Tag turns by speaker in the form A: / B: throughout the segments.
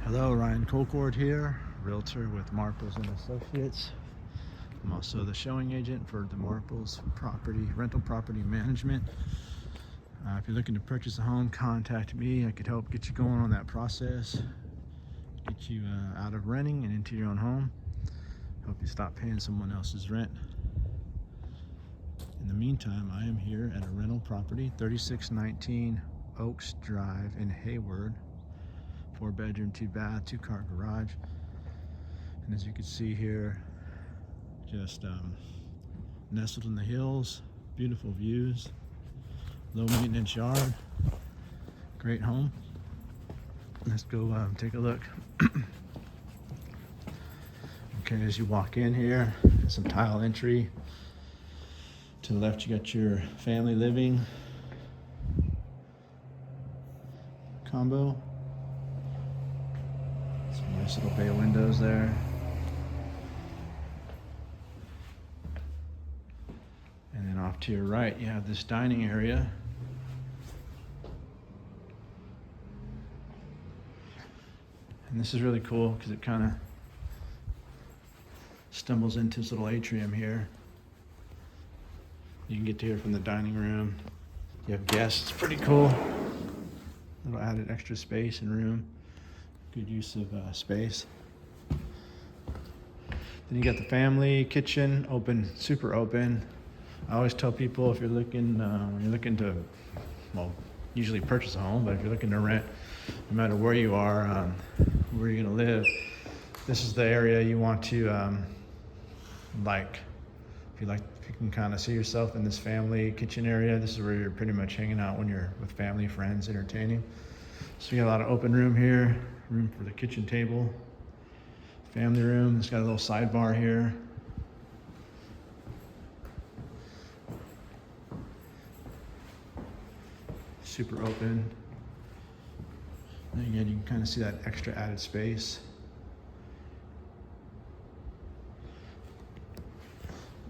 A: Hello, Ryan Colcord here, realtor with Marples and Associates. I'm also the showing agent for the Marples rental property management. If you're looking to purchase a home, contact me. I could help get you going on that process, get you out of renting and into your own home, help you stop paying someone else's rent. In the meantime, I am here at a rental property, 3619 Oaks Drive in Hayward. 4-bedroom, 2-bath, 2-car garage. And as you can see here, just nestled in the hills, beautiful views, low maintenance yard, great home. Let's go take a look. Okay, as you walk in here, some tile entry. To the left, you got your family living combo. Some nice little bay windows there. And then off to your right, you have this dining area. And this is really cool because it kind of stumbles into this little atrium here. You can get to here from the dining room. You have guests, it's pretty cool. Little added extra space and room. Good use of space. Then you got the family kitchen, open, super open. I always tell people if you're looking, when you're looking to, well, usually purchase a home, but if you're looking to rent, no matter where you are, where you're gonna live, this is the area you want to if you can kind of see yourself in this family kitchen area. This is where you're pretty much hanging out when you're with family, friends, entertaining. So you got a lot of open room here, room for the kitchen table, family room. It's got a little sidebar here. Super open. And again, you can kind of see that extra added space.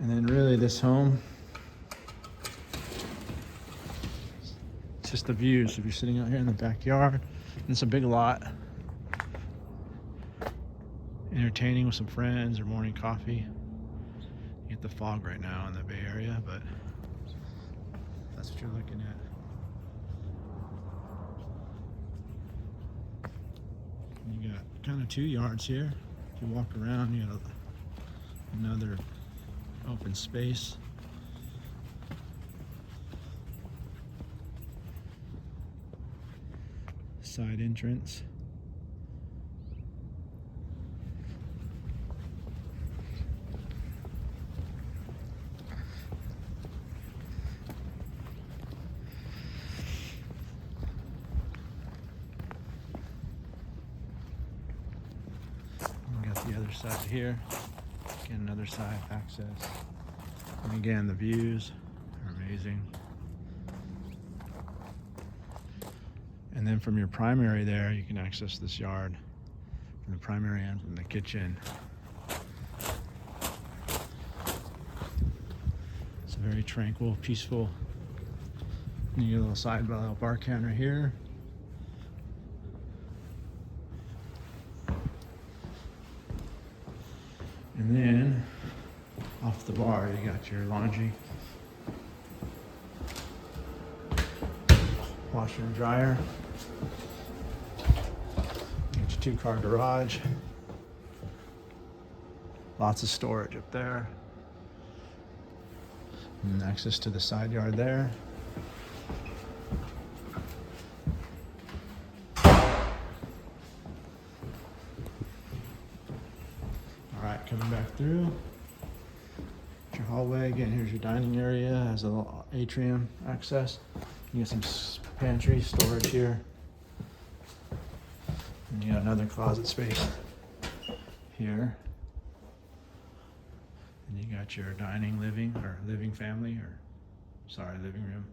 A: And then really this home, it's just the views. If you're sitting out here in the backyard, and it's a big lot, entertaining with some friends or morning coffee. You get the fog right now in the Bay Area, but that's what you're looking at. You got kind of 2 yards here. If you walk around, you got another open space. Side entrance. We got the other side here. Get another side access. And again, the views are amazing. And then from your primary there, you can access this yard from the primary and from the kitchen. It's a very tranquil, peaceful. And you get a little side bar counter here. And then off the bar, you got your laundry, washer and dryer. Get your 2-car garage. Lots of storage up there. And access to the side yard there. Alright, coming back through. Your hallway, again, here's your dining area, has a little atrium access. You got some pantry storage here. And you got another closet space here. And you got your living room.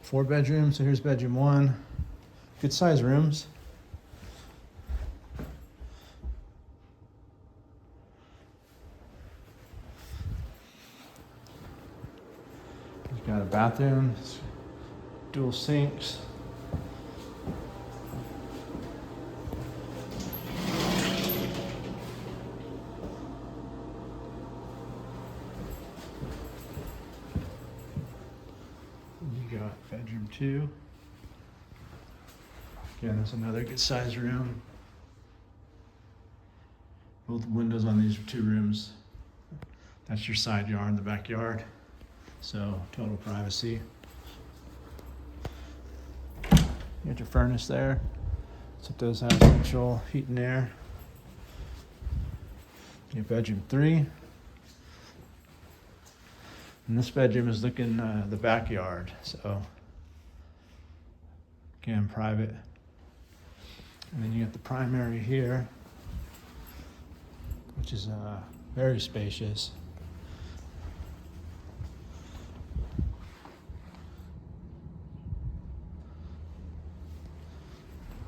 A: 4 bedrooms, so here's bedroom 1. Good size rooms. Got a bathroom, dual sinks. You got bedroom 2. Again, that's another good sized room. Both windows on these 2 rooms. That's your side yard and the backyard. So total privacy. You got your furnace there. So it does have central heat and air. Your bedroom 3. And this bedroom is looking the backyard. So again, private. And then you got the primary here, which is very spacious.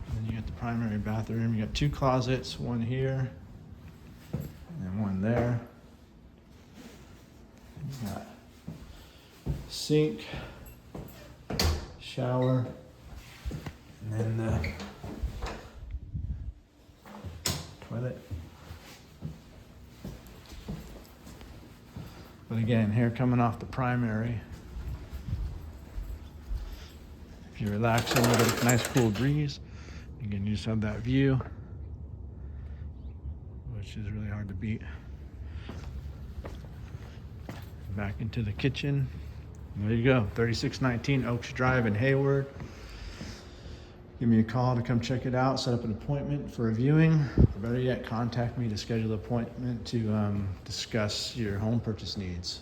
A: And then you got the primary bathroom. You got 2 closets, one here and one there. And you got sink, shower, and then the toilet. But again, here coming off the primary, if you're relaxing, you get a nice cool breeze. Again, you just have that view, which is really hard to beat. Back into the kitchen. There you go, 3619 Oaks Drive in Hayward. Give me a call to come check it out, set up an appointment for a viewing, or better yet, contact me to schedule an appointment to discuss your home purchase needs.